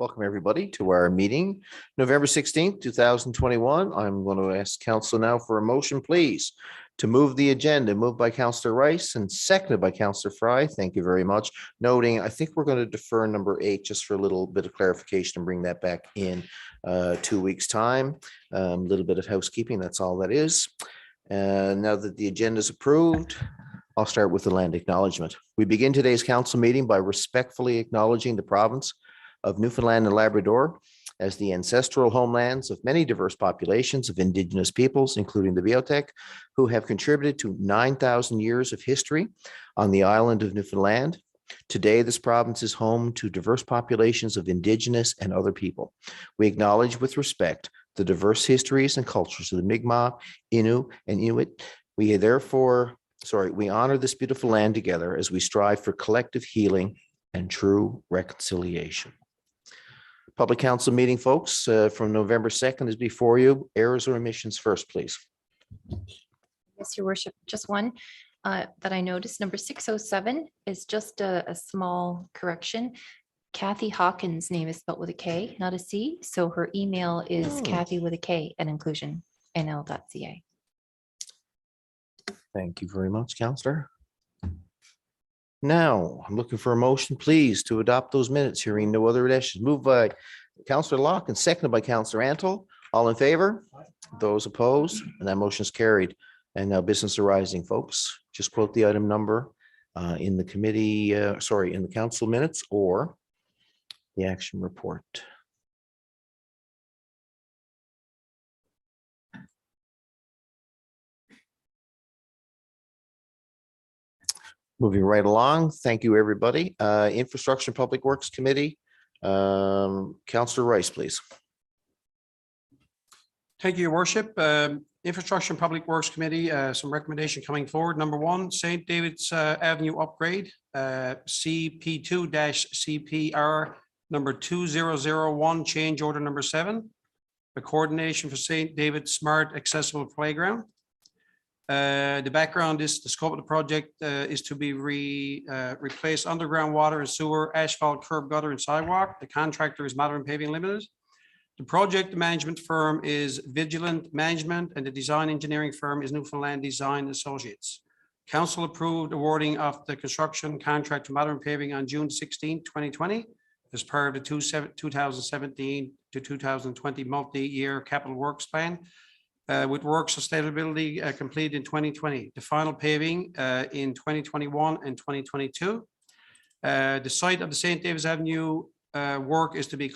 Welcome, everybody, to our meeting, November 16th, 2021. I'm going to ask council now for a motion, please, to move the agenda, moved by Councillor Rice and seconded by Councillor Fry. Thank you very much. Noting, I think we're going to defer number 8 just for a little bit of clarification and bring that back in 2 weeks' time. A little bit of housekeeping, that's all that is. Now that the agenda is approved, I'll start with the land acknowledgement. We begin today's council meeting by respectfully acknowledging the province of Newfoundland and Labrador as the ancestral homelands of many diverse populations of Indigenous peoples, including the Beothuk, who have contributed to 9,000 years of history on the island of Newfoundland. Today, this province is home to diverse populations of Indigenous and other people. We acknowledge with respect the diverse histories and cultures of the Mi'kmaq, Innu, and Inuit. We honor this beautiful land together as we strive for collective healing and true reconciliation. Public council meeting, folks, from November 2nd is before you. Errors or omissions first, please. Yes, your worship, just one that I noticed. Number 607 is just a small correction. Kathy Hawkins' name is spelled with a K, not a C. So her email is Kathy with a K at inclusionnl.ca. Thank you very much, Councillor. Now, I'm looking for a motion, please, to adopt those minutes. Hearing no other additions. Moved by Councillor Locke and seconded by Councillor Antle. All in favor? Those opposed? And that motion is carried. And now business arising, folks. Just quote the item number in the committee, in the council minutes or the action report. Moving right along. Thank you, everybody. Infrastructure and Public Works Committee. Councillor Rice, please. Thank you, Your Worship. Infrastructure and Public Works Committee, some recommendation coming forward. Number 1, St. David's Avenue upgrade, CP2-CPR number 2001, change order number 7. The coordination for St. David's Smart Accessible Playground. The background is the scope of the project is to be replace underground water and sewer, asphalt, curb, gutter, and sidewalk. The contractor is Modern Paving Limited. The project management firm is Vigilant Management, and the design engineering firm is Newfoundland Design Associates. Council approved awarding of the construction contract to Modern Paving on June 16, 2020, as part of the 2017 to 2020 multi-year capital works plan. With work sustainability completed in 2020, the final paving in 2021 and 2022. The site of the St. David's Avenue work is in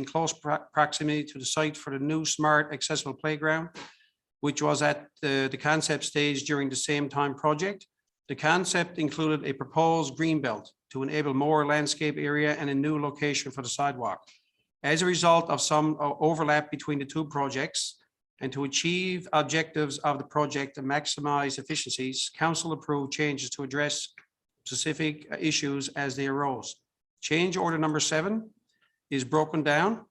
close proximity to the site for the new smart accessible playground, which was at the concept stage during the same time project. The concept included a proposed green belt to enable more landscape area and a new location for the sidewalk. As a result of some overlap between the two projects, and to achieve objectives of the project and maximize efficiencies, council approved changes to address specific issues as they arose. Change order number 7 is broken down.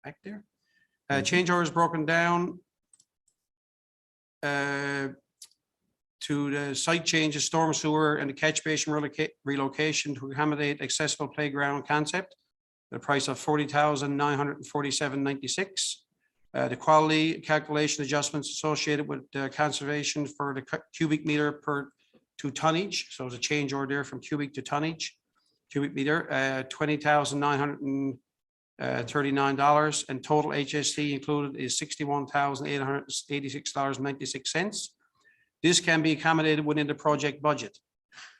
Back there. Change order is broken down to the site changes, storm sewer, and the catch basin relocation to accommodate accessible playground concept. The price of $40,947.96. The quality calculation adjustments associated with conservation for the cubic meter per to tonnage. So it's a change order there from cubic to tonnage. Cubic meter, $20,939, and total HST included is $61,886.96. This can be accommodated within the project budget.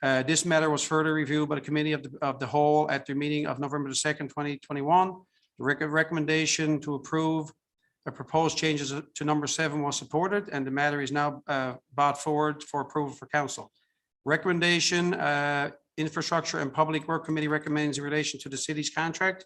This matter was further reviewed by the Committee of the Whole at their meeting of November 2nd, 2021. The recommendation to approve the proposed changes to number 7 was supported, and the matter is now brought forward for approval for council. Recommendation, Infrastructure and Public Work Committee recommends in relation to the city's contract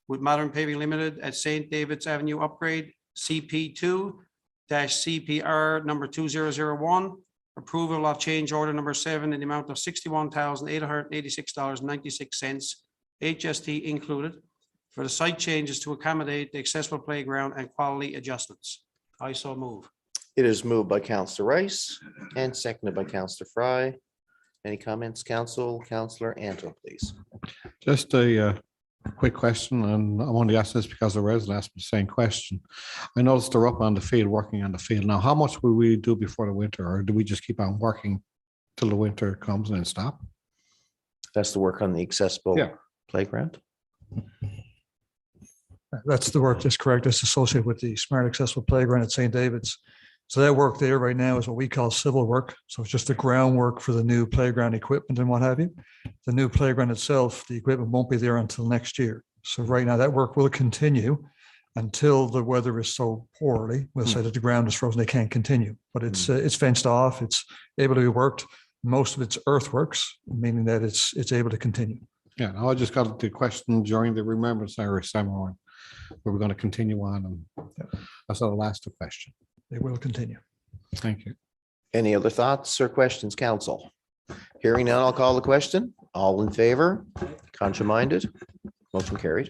with Modern Paving Limited at St. David's Avenue upgrade, CP2-CPR number 2001. Approval of change order number 7 in the amount of $61,886.96, HST included, for the site changes to accommodate the accessible playground and quality adjustments. I so move. It is moved by Councillor Rice and seconded by Councillor Fry. Any comments, council? Councillor Antle, please. Just a quick question, and I want to ask this because the resident asked me the same question. I noticed they're up on the field, working on the field. Now, how much will we do before the winter, or do we just keep on working till the winter comes and then stop? That's the work on the accessible Yeah. playground. That's the work, that's correct. That's associated with the Smart Accessible Playground at St. David's. So that work there right now is what we call civil work. So it's just the groundwork for the new playground equipment and what have you. The new playground itself, the equipment won't be there until next year. So right now that work will continue until the weather is so poorly, we'll say that the ground is frozen, they can't continue. But it's fenced off, it's able to be worked. Most of it's earthworks, meaning that it's able to continue. Yeah, no, I just got the question during the Remembrance Irish ceremony. We're going to continue on, and that's the last question. They will continue. Thank you. Any other thoughts or questions, council? Hearing none, I'll call the question. All in favor? Contrary-minded? Motion carried.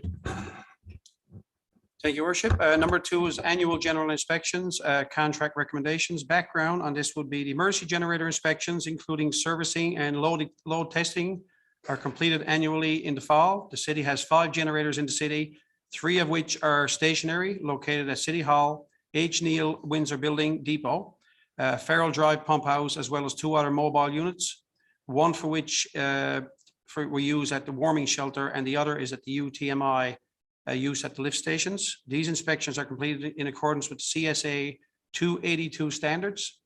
Thank you, Worship. Number 2 is annual general inspections, contract recommendations. Background on this would be the emergency generator inspections, including servicing and load testing, are completed annually in the fall. The city has 5 generators in the city, 3 of which are stationary, located at City Hall, H. Neil Windsor Building Depot, Farrell Drive Pump House, as well as 2 other mobile units, one for which we use at the warming shelter, and the other is at the UTMI use at the lift stations. These inspections are completed in accordance with CSA 282 standards,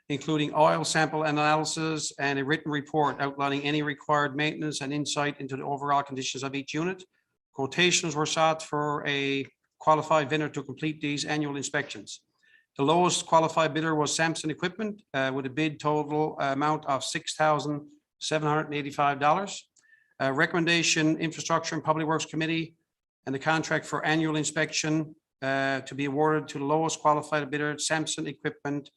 including oil sample analysis and a written report outlining any required maintenance and insight into the overall conditions of each unit. Quotations were sought for a qualified vendor to complete these annual inspections. The lowest qualified bidder was Samson Equipment with a bid total amount of $6,785. Recommendation, Infrastructure and Public Works Committee, and the contract for annual inspection to be awarded to the lowest qualified bidder, Samson Equipment,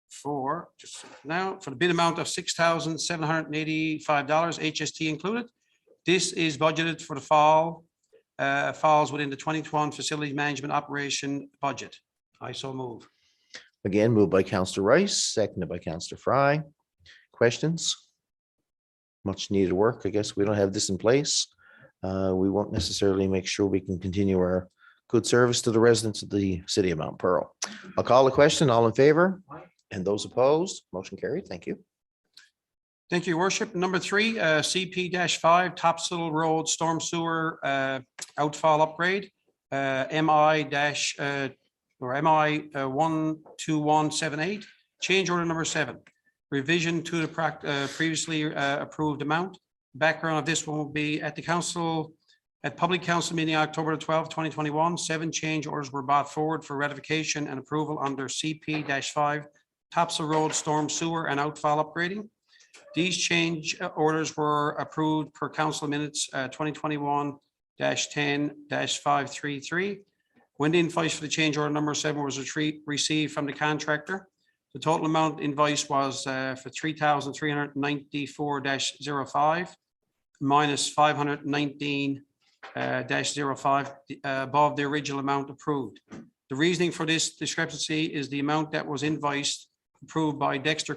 for the bid amount of $6,785, HST included. This is budgeted for the fall, falls within the 2021 facility management operation budget. I so move. Again, moved by Councillor Rice, seconded by Councillor Fry. Questions? Much needed work. I guess we don't have this in place. We won't necessarily make sure we can continue our good service to the residents of the city of Mount Pearl. I'll call the question. All in favor? And those opposed? Motion carried. Thank you. Thank you, Worship. Number 3, CP-5 Topsail Road Storm Sewer Outfall Upgrade, MI 12178, change order number 7, revision to the previously approved amount. Background of this one will be at public council meeting October 12, 2021, 7 change orders were brought forward for ratification and approval under CP-5 Topsail Road Storm Sewer and Outfall Upgrading. These change orders were approved per council minutes 2021-10-533. When the invoice for the change order number 7 was received from the contractor, the total amount invoice was for $3,394-05 minus $519-05 above the original amount approved. The reasoning for this discrepancy is the amount that was invoiced approved by Dexter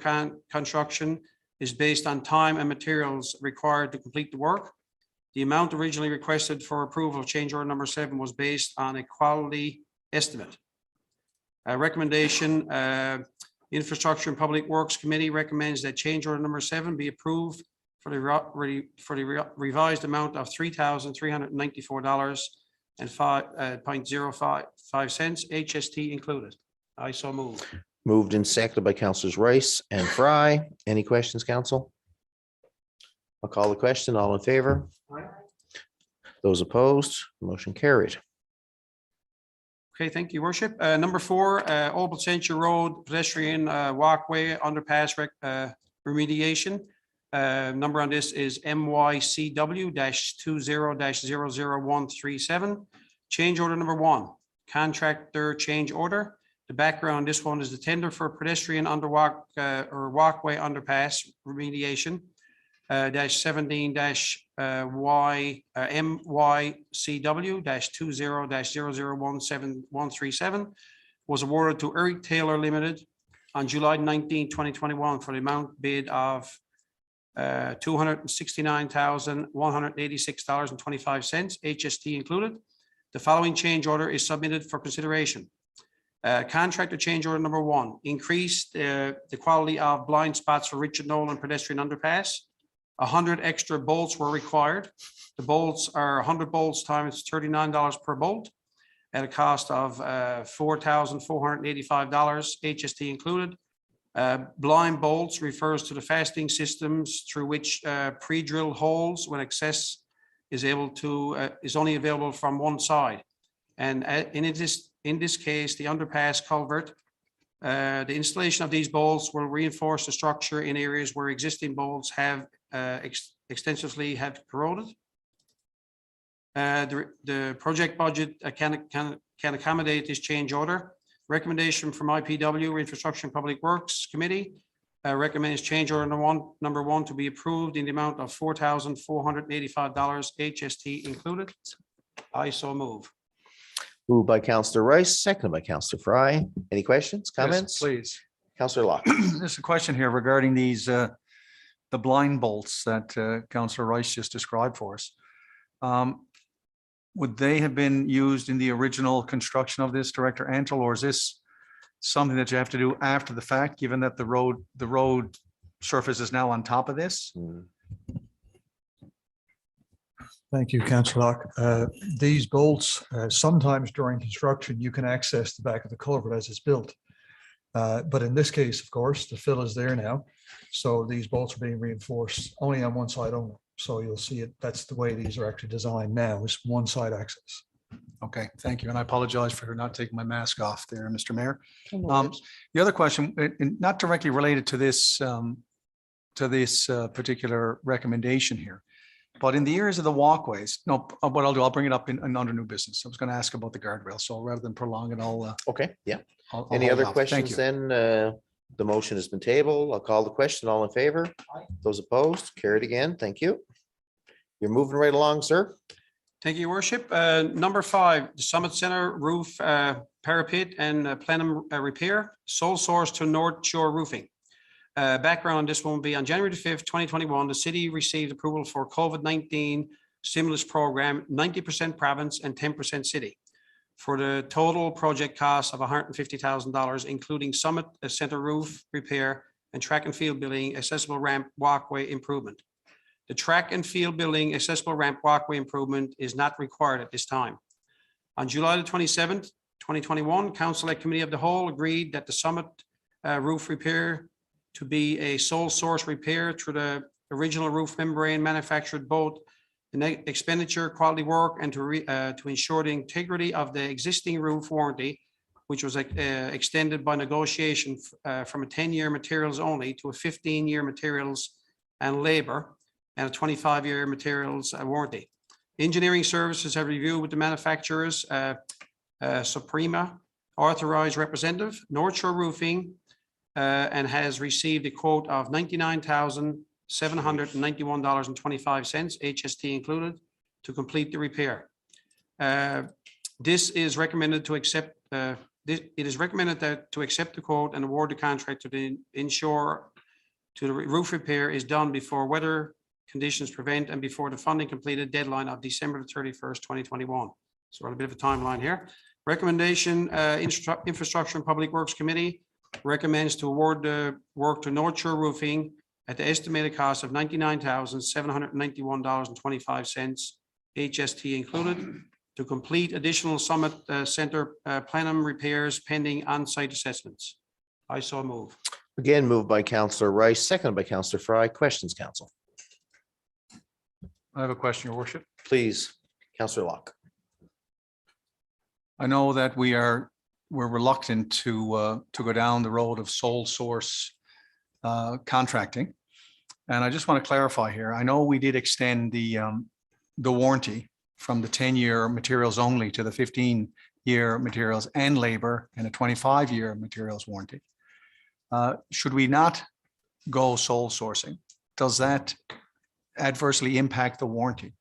Construction is based on time and materials required to complete the work. The amount originally requested for approval of change order number 7 was based on a quality estimate. Recommendation, Infrastructure and Public Works Committee recommends that change order number 7 be approved for the revised amount of $3,394.05 HST included. I so move. Moved and seconded by Councillors Rice and Fry. Any questions, council? I'll call the question. All in favor? Those opposed? Motion carried. Okay, thank you, Worship. Number 4, Old Placentia Road pedestrian walkway underpass remediation. Number on this is MYCW-20-00137. Change order number 1, contractor change order. The background, this one is the tender for pedestrian walkway underpass remediation MYCW-20-00137 was awarded to Eric Taylor Limited on July 19, 2021 for the amount bid of $269,186.25, HST included. The following change order is submitted for consideration. Contractor change order number 1, increase the quality of blind spots for Richard Nolan pedestrian underpass. 100 extra bolts were required. The bolts are 100 bolts times $39 per bolt at a cost of $4,485, HST included. Blind bolts refers to the fastening systems through which pre-drilled holes when access is only available from one side. And in this case, the underpass culvert, the installation of these bolts will reinforce the structure in areas where existing bolts have extensively have corroded. The project budget can accommodate this change order. Recommendation from IPW, Infrastructure and Public Works Committee, recommends change order number one to be approved in the amount of $4,485, HST included. I so move. Moved by Counselor Rice, seconded by Counselor Fry. Any questions, Yes, comments? please. Counselor Locke. There's a question here regarding these, the blind bolts that Councillor Rice just described for us. Would they have been used in the original construction of this, Director Antle, or is this something that you have to do after the fact, given that the road surface is now on top of this? Thank you, Councillor Locke. These bolts, sometimes during construction, you can access the back of the culvert as it's built. But in this case, of course, the fill is there now. So these bolts are being reinforced only on one side only. So you'll see it. That's the way these are actually designed now, is one side access. Okay, thank you. And I apologize for not taking my mask off there, Mr. Mayor. The other question, not directly related to this particular recommendation here, but in the areas of the walkways, no, what I'll do, I'll bring it up in under new business. I was going to ask about the guardrail. So rather than prolong it, Okay, yeah. I'll Any hold other off. Thank questions you. then? The motion has been tabled. I'll call the question. All in favor? Those opposed? Carried again. Thank you. You're moving right along, sir. Thank you, Your Worship. Number 5, the Summit Center roof parapet and plenum repair, sole source to North Shore Roofing. Background on this one will be on January 5th, 2021, the city received approval for COVID-19 stimulus program, 90% province and 10% city, for the total project cost of $150,000, including Summit Center roof repair and track and field building, accessible ramp walkway improvement. The track and field building accessible ramp walkway improvement is not required at this time. On July the 27th, 2021, Council at Committee of the Whole agreed that the Summit roof repair to be a sole source repair through the original roof membrane manufactured both the expenditure, quality work, and to ensure the integrity of the existing roof warranty, which was extended by negotiation from a 10-year materials only to a 15-year materials and labor and a 25-year materials warranty. Engineering services have reviewed with the manufacturers, Suprema, authorized representative, North Shore Roofing, and has received a quote of $99,791.25, HST included, to complete the repair. This is recommended to accept. It is recommended that to accept the quote and award the contract to the insurer to the roof repair is done before weather conditions prevent and before the funding completed deadline of December 31st, 2021. So we're on a bit of a timeline here. Recommendation, Infrastructure and Public Works Committee recommends to award the work to North Shore Roofing at the estimated cost of $99,791.25, HST included, to complete additional Summit Center plenum repairs pending on-site assessments. I so move. Again, moved by Counselor Rice, seconded by Counselor Fry. Questions, Council? I have a question, Your Worship. Please, Counselor Locke. I know that we're reluctant to go down the road of sole source contracting. And I just want to clarify here. I know we did extend the warranty from the 10-year materials only to the 15-year materials and labor and a 25-year materials warranty. Should we not go sole sourcing? Does that adversely impact the warranty?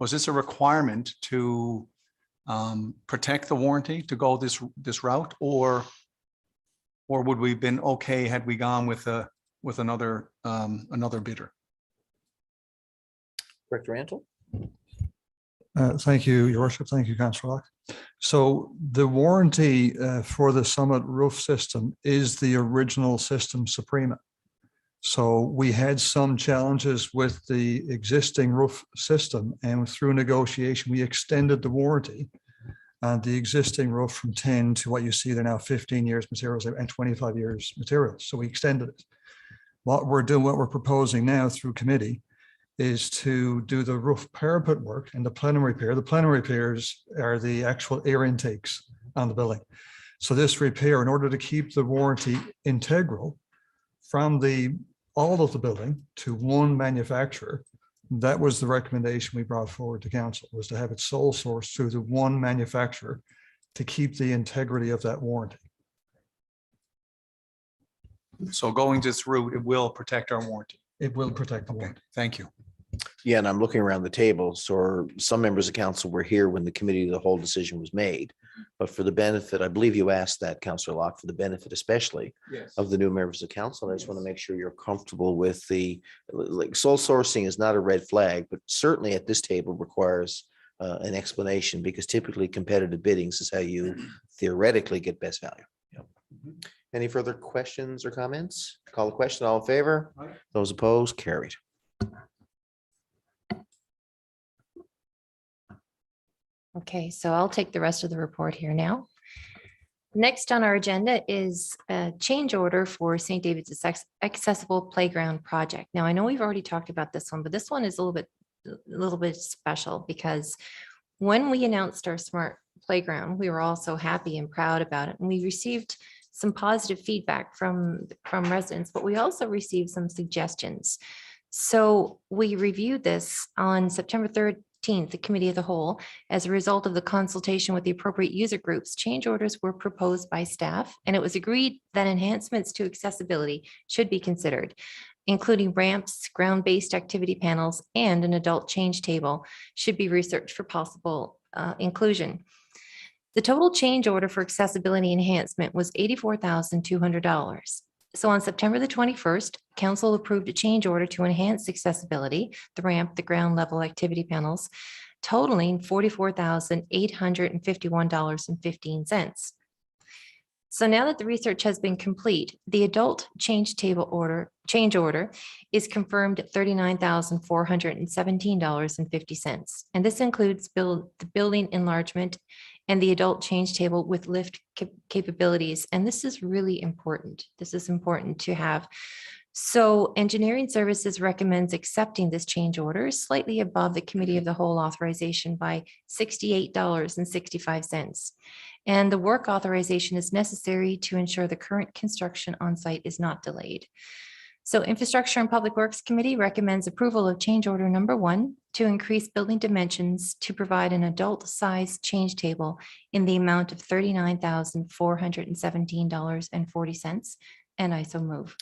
Was this a requirement to protect the warranty to go this route, or would we have been okay had we gone with another bidder? Director Rantoul? Thank you, Your Worship. Thank you, Councillor Locke. So the warranty for the Summit roof system is the original system Suprema. So we had some challenges with the existing roof system, and through negotiation, we extended the warranty on the existing roof from 10 to what you see there now, 15 years materials and 25 years materials. So we extended it. What we're proposing now through committee is to do the roof parapet work and the plenum repair. The plenum repairs are the actual air intakes on the building. So this repair, in order to keep the warranty integral from all of the building to one manufacturer, that was the recommendation we brought forward to council, was to have it sole sourced through the one manufacturer to keep the integrity of that warranty. So going this route, it will protect our warranty. It will protect the Okay, warranty. thank you. Yeah, and I'm looking around the table. So some members of council were here when the committee of the whole decision was made. But for the benefit, I believe you asked that, Councillor Locke, for the benefit especially of the new members of council. I just want to make sure you're comfortable with like sole sourcing is not a red flag, but certainly at this table requires an explanation, because typically competitive biddings is how you theoretically get best value. Any further questions or comments? Call the question. All in favor? Those opposed? Carried. Okay, so I'll take the rest of the report here now. Next on our agenda is a change order for St. David's Accessible Playground Project. Now, I know we've already talked about this one, but this one is a little bit special, because when we announced our smart playground, we were all so happy and proud about it. And we received some positive feedback from residents, but we also received some suggestions. So we reviewed this on September 13th, the Committee of the Whole. As a result of the consultation with the appropriate user groups, change orders were proposed by staff, and it was agreed that enhancements to accessibility should be considered, including ramps, ground-based activity panels, and an adult change table should be researched for possible inclusion. The total change order for accessibility enhancement was $84,200. So on September the 21st, council approved a change order to enhance accessibility, the ramp, the ground level activity panels, totaling $44,851.15. So now that the research has been complete, the adult change order is confirmed at $39,417.50. And this includes the building enlargement and the adult change table with lift capabilities. And this is really important. This is important to have. So engineering services recommends accepting this change order slightly above the Committee of the Whole authorization by $68.65. And the work authorization is necessary to ensure the current construction on site is not delayed. So Infrastructure and Public Works Committee recommends approval of change order number 1 to increase building dimensions to provide an adult size change table in the amount of $39,417.40. And I so move.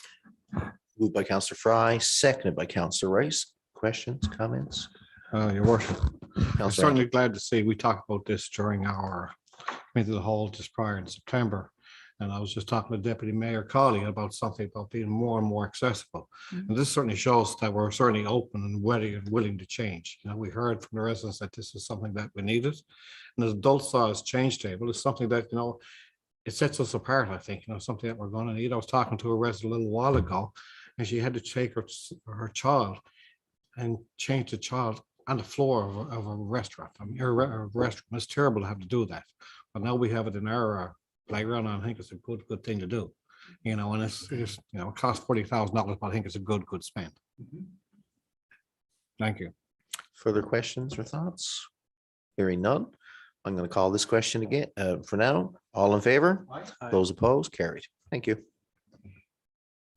Moved by Councillor Fry, seconded by Councillor Rice. Questions, comments? Your worship, I'm Councillor certainly glad to see we talked about this during our committee of the whole just prior in September. And I was just talking to Deputy Mayor Colley about something about being more and more accessible. And this certainly shows that we're certainly open and ready and willing to change. You know, we heard from the residents that this is something that we needed. And the adult size change table is something that, you know, it sets us apart, I think, you know, something that we're going to need. I was talking to a resident a little while ago, and she had to take her child and change the child on the floor of a restaurant. I mean, a restaurant. It's terrible to have to do that. But now we have it in our playground, and I think it's a good thing to do. You know, and it's you know, it costs $40,000, but I think it's a good spend. Thank you. Further questions or thoughts? Hearing none, I'm going to call this question again for now. All in favor? Those opposed? Carried. Thank you.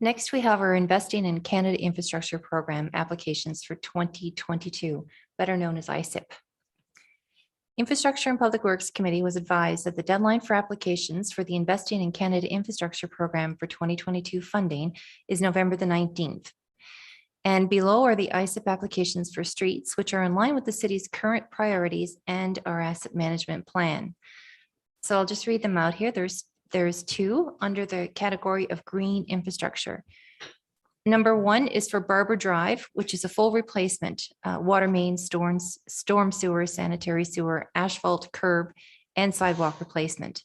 Next, we have our Investing in Canada Infrastructure Program applications for 2022, better known as ISIP. Infrastructure and Public Works Committee was advised that the deadline for applications for the Investing in Canada Infrastructure Program for 2022 funding is November the 19th. And below are the ISIP applications for streets, which are in line with the city's current priorities and our asset management plan. So I'll just read them out here. There's 2 under the category of green infrastructure. Number 1 is for Barber Drive, which is a full replacement, water main, storm sewer, sanitary sewer, asphalt curb, and sidewalk replacement.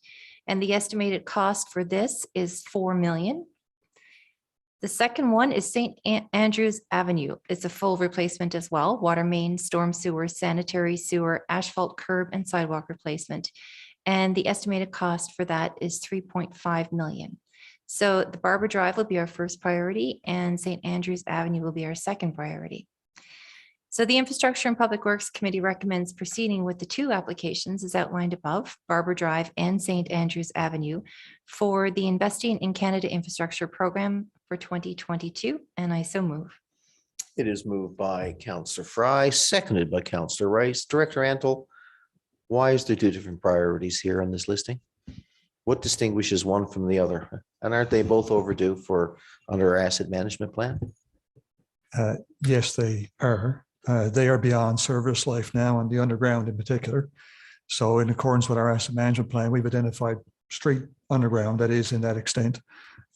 And the estimated cost for this is 4 million. The second one is St. Andrews Avenue. It's a full replacement as well, water main, storm sewer, sanitary sewer, asphalt curb, and sidewalk replacement. And the estimated cost for that is 3.5 million. So the Barber Drive will be our first priority and St. Andrews Avenue will be our second priority. So the Infrastructure and Public Works Committee recommends proceeding with the 2 applications as outlined above, Barber Drive and St. Andrews Avenue, for the Investing in Canada Infrastructure Program for 2022, and I so move. It is moved by Councillor Fry, seconded by Councillor Rice. Director Antle, why is there 2 different priorities here on this listing? What distinguishes one from the other? And aren't they both overdue for under our asset management plan? Yes, they are. They are beyond service life now, and the underground in particular. So in accordance with our asset management plan, we've identified street underground that is in that extent.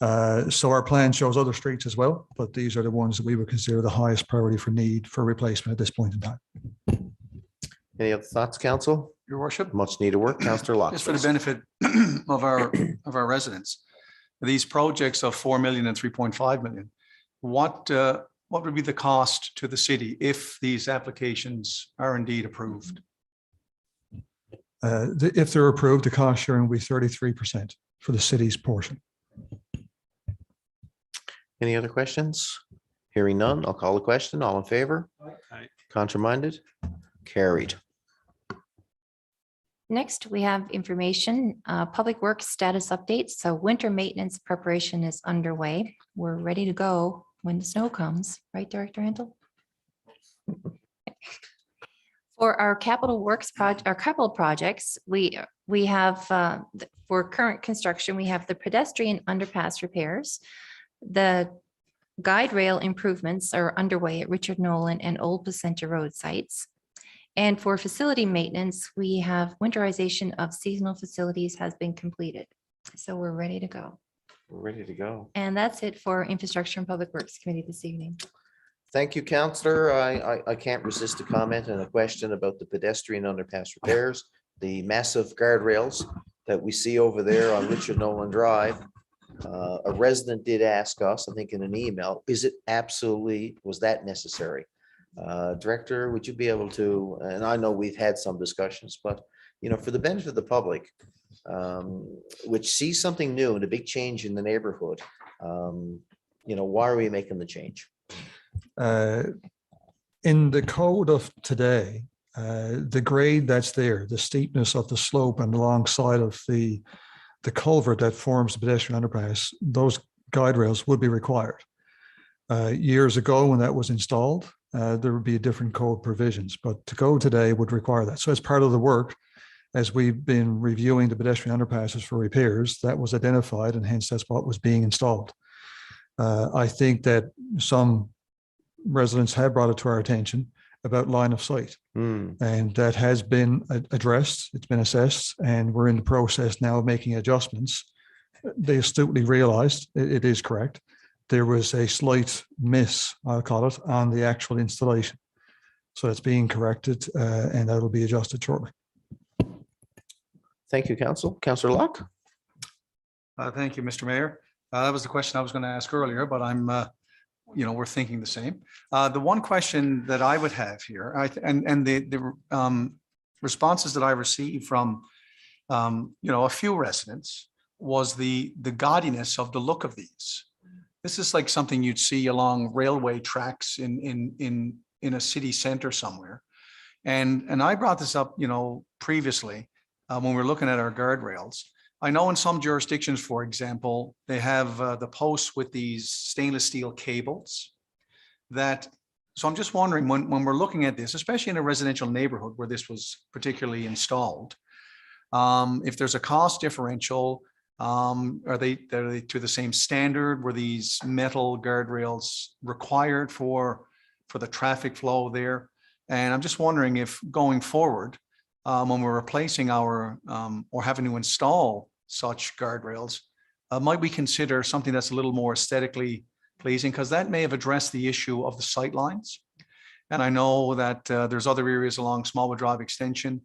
So our plan shows other streets as well, but these are the ones that we would consider the highest priority for need for replacement at this point in time. Any other thoughts, council? Your worship, Much needed work, Councillor Locke. just for the benefit of our residents, these projects of 4 million and 3.5 million, what would be the cost to the city if these applications are indeed approved? If they're approved, the cost sharing will be 33% for the city's portion. Any other questions? Hearing none, I'll call the question. All in favor? Aye. Contraminded? Carried. Next, we have information, Public Works status updates. So winter maintenance preparation is underway. We're ready to go when the snow comes, right, Director Antle? For our capital works project, our capital projects, we have, for current construction, we have the pedestrian underpass repairs. The guide rail improvements are underway at Richard Nolan and Old Placenta Road sites. And for facility maintenance, we have winterization of seasonal facilities has been completed. So we're ready to go. We're ready to go. And that's it for Infrastructure and Public Works Committee this evening. Thank you, Councillor. I can't resist a comment and a question about the pedestrian underpass repairs, the massive guardrails that we see over there on Richard Nolan Drive. A resident did ask us, I think in an email, was that necessary? Director, would you be able to, and I know we've had some discussions, but for the benefit of the public, which sees something new and a big change in the neighborhood, why are we making the change? In the code of today, the grade that's there, the steepness of the slope and alongside of the culvert that forms the pedestrian underpass, those guide rails would be required. Years ago, when that was installed, there would be different code provisions, but to go today would require that. So as part of the work, as we've been reviewing the pedestrian underpasses for repairs, that was identified, and hence that's what was being installed. I think that some residents have brought it to our attention about line of sight, and that has been addressed. It's been assessed, and we're in the process now of making adjustments. They astutely realized it is correct. There was a slight miss, I'll call it, on the actual installation. So that's being corrected, and that will be adjusted shortly. Thank you, Council. Councillor Locke. Thank you, Mr. Mayor. That was the question I was going to ask earlier, but we're thinking the same. The one question that I would have here, and the responses that I received from, a few residents, was the gaudiness of the look of these. This is like something you'd see along railway tracks in a city center somewhere. And I brought this up, previously when we were looking at our guardrails. I know in some jurisdictions, for example, they have the posts with these stainless steel cables so I'm just wondering when we're looking at this, especially in a residential neighborhood where this was particularly installed, if there's a cost differential, are they to the same standard? Were these metal guardrails required for the traffic flow there? And I'm just wondering if going forward, when we're replacing or having to install such guardrails, might we consider something that's a little more aesthetically pleasing because that may have addressed the issue of the sight lines. And I know that there's other areas along Smallwood Drive Extension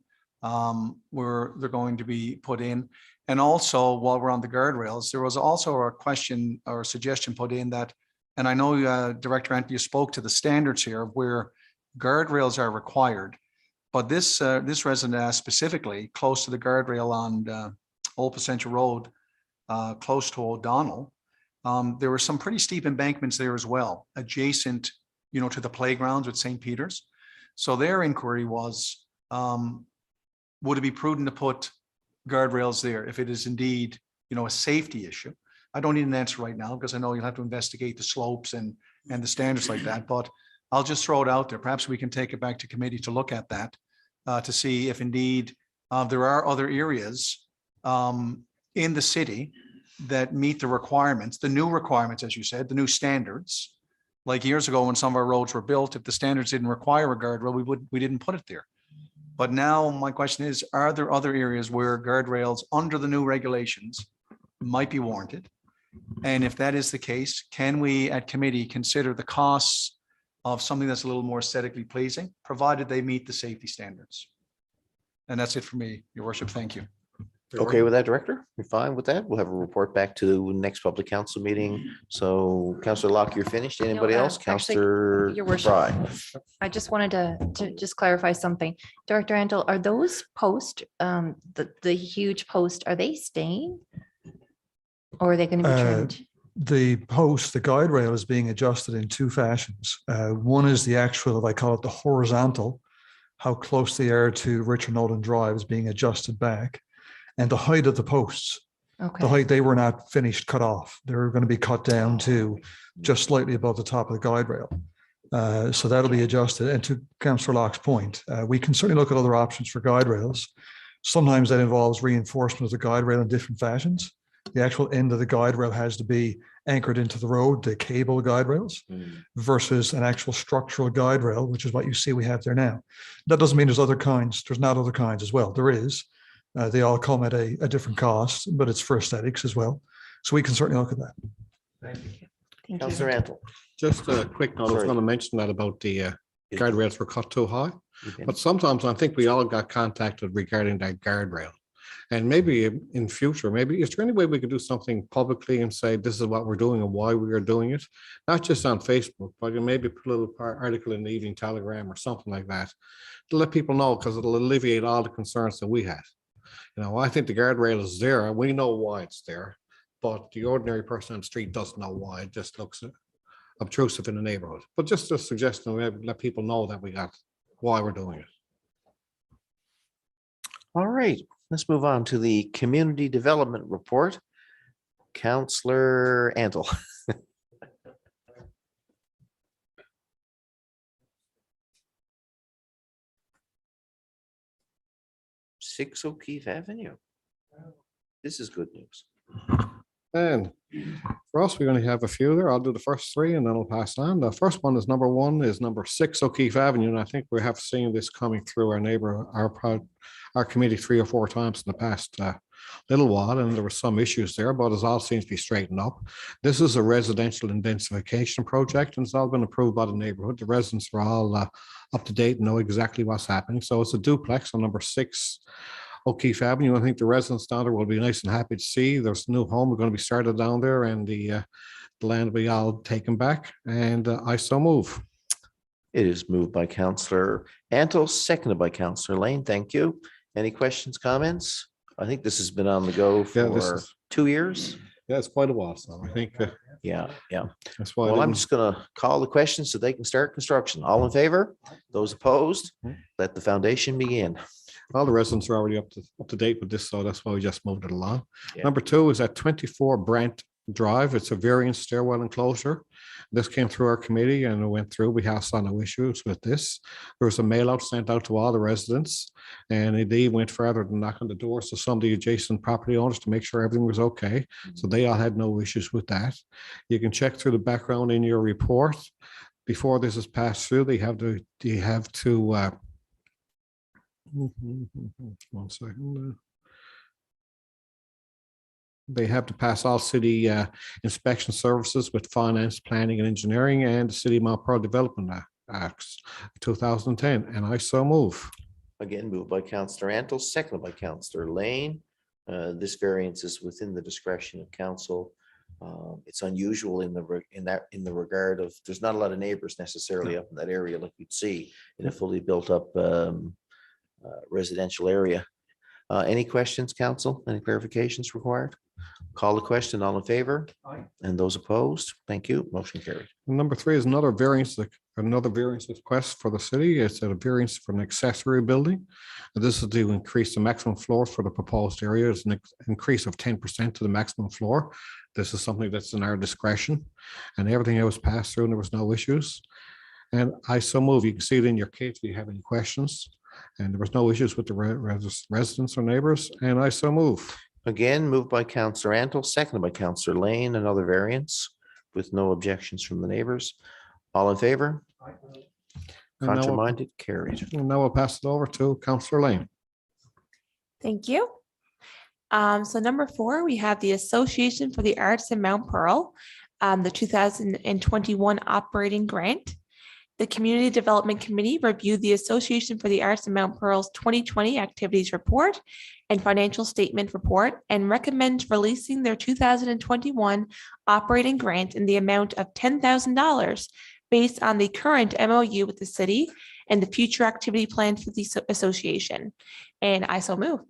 where they're going to be put in. And also, while we're on the guardrails, there was also a question or a suggestion put in that, and I know Director Ant, you spoke to the standards here where guardrails are required. But this resident asked specifically close to the guardrail on Old Placentia Road, close to O'Donnell. There were some pretty steep embankments there as well, adjacent, to the playgrounds at St. Peter's. So their inquiry was, would it be prudent to put guardrails there if it is indeed, a safety issue? I don't need an answer right now because I know you'll have to investigate the slopes and the standards like that, but I'll just throw it out there. Perhaps we can take it back to committee to look at that, to see if indeed there are other areas in the city that meet the requirements, the new requirements, as you said, the new standards. Like years ago when some of our roads were built, if the standards didn't require a guardrail, we didn't put it there. But now my question is, are there other areas where guardrails under the new regulations might be warranted? And if that is the case, can we at committee consider the costs of something that's a little more aesthetically pleasing, provided they meet the safety standards? And that's it for me, Your Worship. Thank you. Okay with that, Director? You're fine with that? We'll have a report back to next public council meeting. So Councillor Locke, you're finished. Anybody else? actually, Councillor Your Worship. Fry. I just wanted to just clarify something. Director Antle, are those posts, the huge posts, are they staying? Or are they going to be trimmed? The post, the guide rail is being adjusted in two fashions. One is the actual, if I call it the horizontal, how close they are to Richard Nolan Drive is being adjusted back. And the height of the posts, the Okay, height, they were not finished cut off. They're going to be cut down to just slightly above the top of the guide rail. So that'll be adjusted. And to Councillor Locke's point, we can certainly look at other options for guide rails. Sometimes that involves reinforcement of the guide rail in different fashions. The actual end of the guide rail has to be anchored into the road, the cable guide rails, versus an actual structural guide rail, which is what you see we have there now. That doesn't mean there's other kinds. There's not other kinds as well. There is. They all come at a different cost, but it's for aesthetics as well. So we can certainly look at that. thank you. Councillor Antle. Just a quick note, I was Sorry. going to mention that about the guardrails were cut too high. Okay. But sometimes I think we all got contacted regarding that guardrail. And maybe in future, maybe is there any way we could do something publicly and say, this is what we're doing and why we are doing it? Not just on Facebook, but maybe put a little article in the Evening Telegram or something like that to let people know, because it'll alleviate all the concerns that we had. I think the guardrail is there. We know why it's there, but the ordinary person on the street doesn't know why. It just looks obtrusive in the neighborhood. But just a suggestion, let people know that we got why we're doing it. All right, let's move on to the Community Development Report. Councillor Antle. 6 O'Keefe Avenue. This is good news. And for us, we only have a few there. I'll do the first three and then I'll pass on. The first one is number 6 O'Keefe Avenue. And I think we have seen this coming through our committee 3 or 4 times in the past little while, and there were some issues there, but it all seems to be straightened up. This is a residential intensification project, and it's all been approved by the neighborhood. The residents are all up to date and know exactly what's happening. So it's a duplex on number 6 O'Keefe Avenue. I think the residents down there will be nice and happy to see. There's a new home we're going to be started down there, and the land will be all taken back. And I so move. It is moved by Councillor Antle, seconded by Councillor Lane. Thank you. Any questions, comments? I think this has been on the go for 2 years. Yeah, it's quite a while. So I think Yeah. that's why. Well, I'm just gonna call the question so they can start construction. All in favor? Those opposed? Let the foundation begin. All the residents are already up to date with this, so that's why we just moved it along. Yeah. Number 2 is at 24 Brent Drive. It's a variance stairwell enclosure. This came through our committee and it went through. We have some no issues with this. There was a mail out sent out to all the residents, and they went further than knocking the doors to some of the adjacent property owners to make sure everything was okay. So they all had no issues with that. You can check through the background in your report. Before this is passed through, they have to one second. They have to pass all city inspection services with finance, planning and engineering and the City of Mount Pearl Development Acts 2010. And I so move. Again, moved by Councillor Antle, seconded by Councillor Lane. This variance is within the discretion of council. It's unusual in the regard of, there's not a lot of neighbors necessarily up in that area like you'd see in a fully built up residential area. Any questions, council? Any clarifications required? Call the question. All in favor? Aye. And those opposed? Thank you. Motion carried. Number 3 is another variance request for the city. It's a variance for an accessory building. And this is to increase the maximum floor for the proposed area. It's an increase of 10% to the maximum floor. This is something that's in our discretion, and everything else passed through and there was no issues. And I so move. You can see it in your kit if you have any questions. And there was no issues with the residents or neighbors, and I so move. Again, moved by Councillor Antle, seconded by Councillor Lane, another variance with no objections from the neighbors. All in favor? And now we'll- Contraminded, carried. and now we'll pass it over to Councillor Lane. Thank you. So number 4, we have the Association for the Arts in Mount Pearl, the 2021 operating grant. The Community Development Committee reviewed the Association for the Arts in Mount Pearl's 2020 activities report and financial statement report and recommends releasing their 2021 operating grant in the amount of $10,000 based on the current MOU with the city and the future activity plan for the association. And I so move.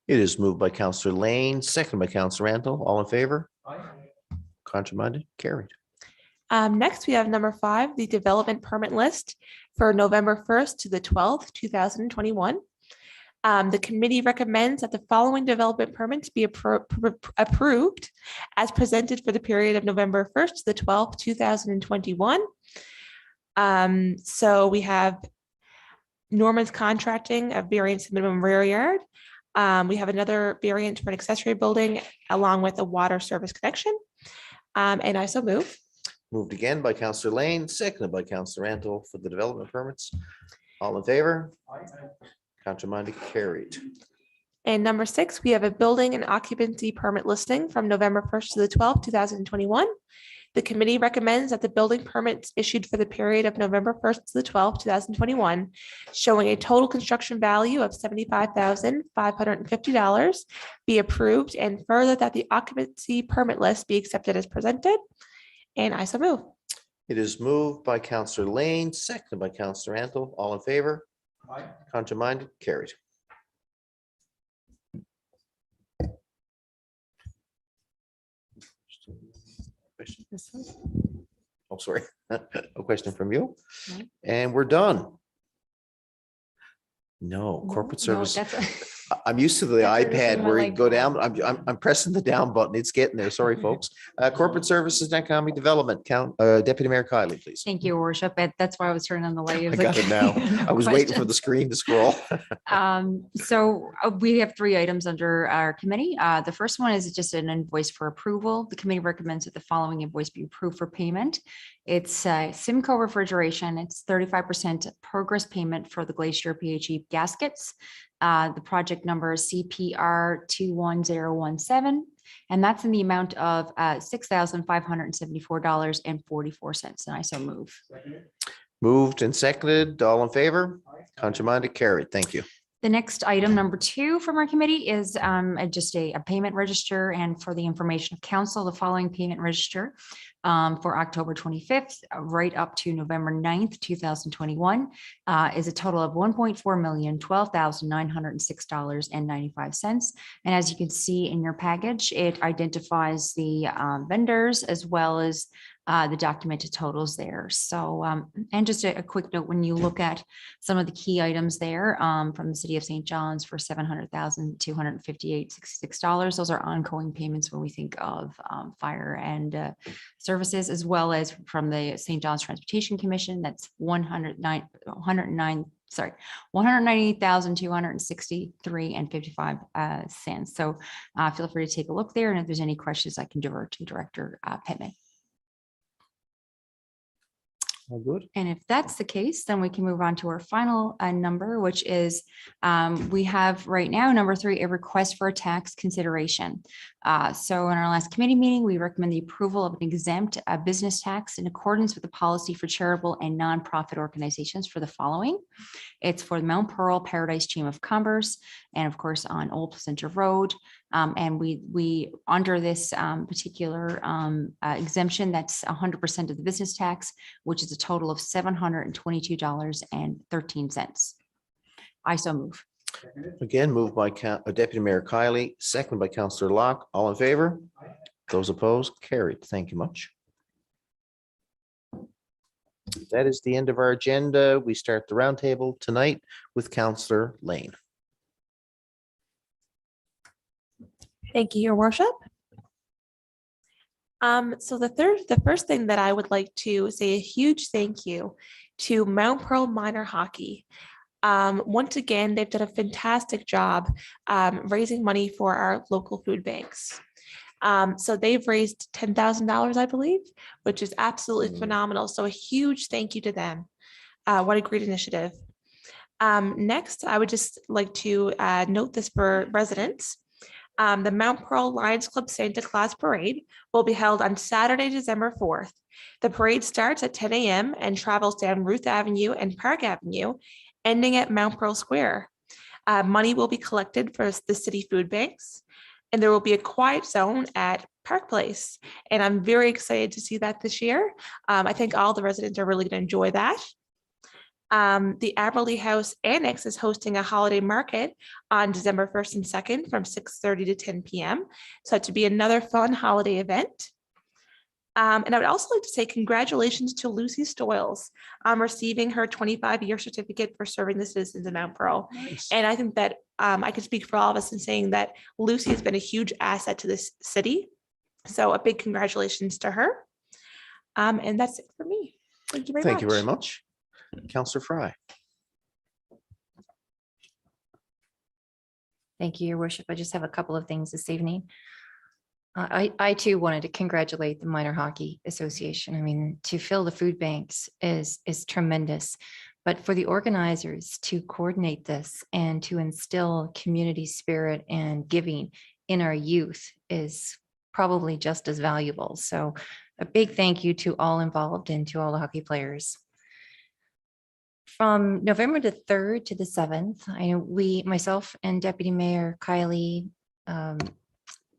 It is moved by Councillor Lane, seconded by Councillor Antle. All in favor? Contraminded, carried. Next, we have number 5, the development permit list for November 1st to the 12th, 2021. The committee recommends that the following development permits be approved as presented for the period of November 1st to the 12th, 2021. So we have Norman's Contracting, a variance minimum rear yard. We have another variant for an accessory building along with a water service connection. And I so move. Moved again by Councillor Lane, seconded by Councillor Antle for the development permits. All in favor? Contraminded, carried. And number 6, we have a building and occupancy permit listing from November 1st to the 12th, 2021. The committee recommends that the building permits issued for the period of November 1st to the 12th, 2021, showing a total construction value of $75,550 be approved, and further that the occupancy permit list be accepted as presented. And I so move. It is moved by Councillor Lane, seconded by Councillor Antle. All in favor? Contraminded, carried. Question? Oh, sorry. A question from you? No. And we're done. No, corporate No, service. that's- I'm used to the That's what it's iPad in my where you life. go down. I'm pressing the down button. It's getting there. Sorry, folks. Corporate Services and Economic Development, Deputy Mayor Kiley, please. Thank you, Your Worship. That's why I was turning on the light. I got it now. I was waiting for the screen to scroll. So we have 3 items under our committee. The first one is just an invoice for approval. The committee recommends that the following invoice be approved for payment. It's Simcoe Refrigeration. It's 35% progress payment for the Glacier PHE gaskets. The project number is CPR 21017, and that's in the amount of $6,574.44. And I so move. Moved and seconded. All in favor? Contraminded, carried. Thank you. The next item, number 2 from our committee, is just a payment register, and for the information of council, the following payment register for October 25th, right up to November 9th, 2021, is a total of $1,412,906.95. And as you can see in your package, it identifies the vendors as well as the documented totals there. So, and just a quick note, when you look at some of the key items there from the city of St. John's for $700,258.66, those are ongoing payments when we think of fire and services, as well as from the St. John's Transportation Commission, that's $198,263.55. So feel free to take a look there. And if there's any questions, I can divert to Director Pittman. All good. And if that's the case, then we can move on to our final number, which is, we have right now, number 3, a request for a tax consideration. So in our last committee meeting, we recommend the approval of an exempt business tax in accordance with the policy for charitable and nonprofit organizations for the following. It's for the Mount Pearl Paradise Chamber of Commerce, and of course on Old Placentia Road. And we under this particular exemption, that's 100% of the business tax, which is a total of $722.13. I so move. Again, moved by Deputy Mayor Kiley, seconded by Councillor Locke. All in favor? Those opposed? Carried. Thank you much. That is the end of our agenda. We start the roundtable tonight with Councillor Lane. Thank you, Your Worship. So the first thing that I would like to say a huge thank you to Mount Pearl Minor Hockey. Once again, they've done a fantastic job raising money for our local food banks. So they've raised $10,000, I believe, which is absolutely phenomenal. So a huge thank you to them. What a great initiative. Next, I would just like to note this for residents. The Mount Pearl Lions Club Santa Claus Parade will be held on Saturday, December 4th. The parade starts at 10 a.m. and travels down Ruth Avenue and Park Avenue, ending at Mount Pearl Square. Money will be collected for the city food banks, and there will be a quiet zone at Park Place. And I'm very excited to see that this year. I think all the residents are really going to enjoy that. The Admiralty House Annex is hosting a holiday market on December 1st and 2nd from 6:30 to 10 p.m. So to be another fun holiday event. And I would also like to say congratulations to Lucy Stoyles on receiving her 25-year certificate for serving the citizens of Mount Pearl. Nice. And I think that I can speak for all of us in saying that Lucy has been a huge asset to this city. So a big congratulations to her. And that's it for me. Thank you very much. Thank you very much. Councillor Fry. Thank you, Your Worship. I just have a couple of things this evening. I too wanted to congratulate the Minor Hockey Association. I mean, to fill the food banks is tremendous, but for the organizers to coordinate this and to instill community spirit and giving in our youth is probably just as valuable. So a big thank you to all involved and to all the hockey players. From November the 3rd to the 7th, I know myself and Deputy Mayor Kiley,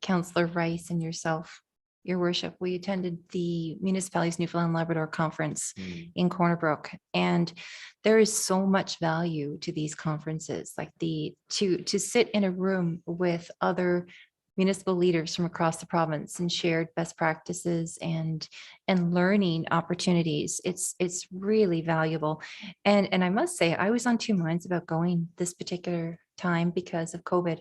Councillor Rice and yourself, Your Worship, we attended the Municipalities Newfoundland Labrador Conference in Corner Brook, and there is so much value to these conferences, like to sit in a room with other municipal leaders from across the province and shared best practices and learning opportunities. It's really valuable. And I must say, I was on two minds about going this particular time because of COVID.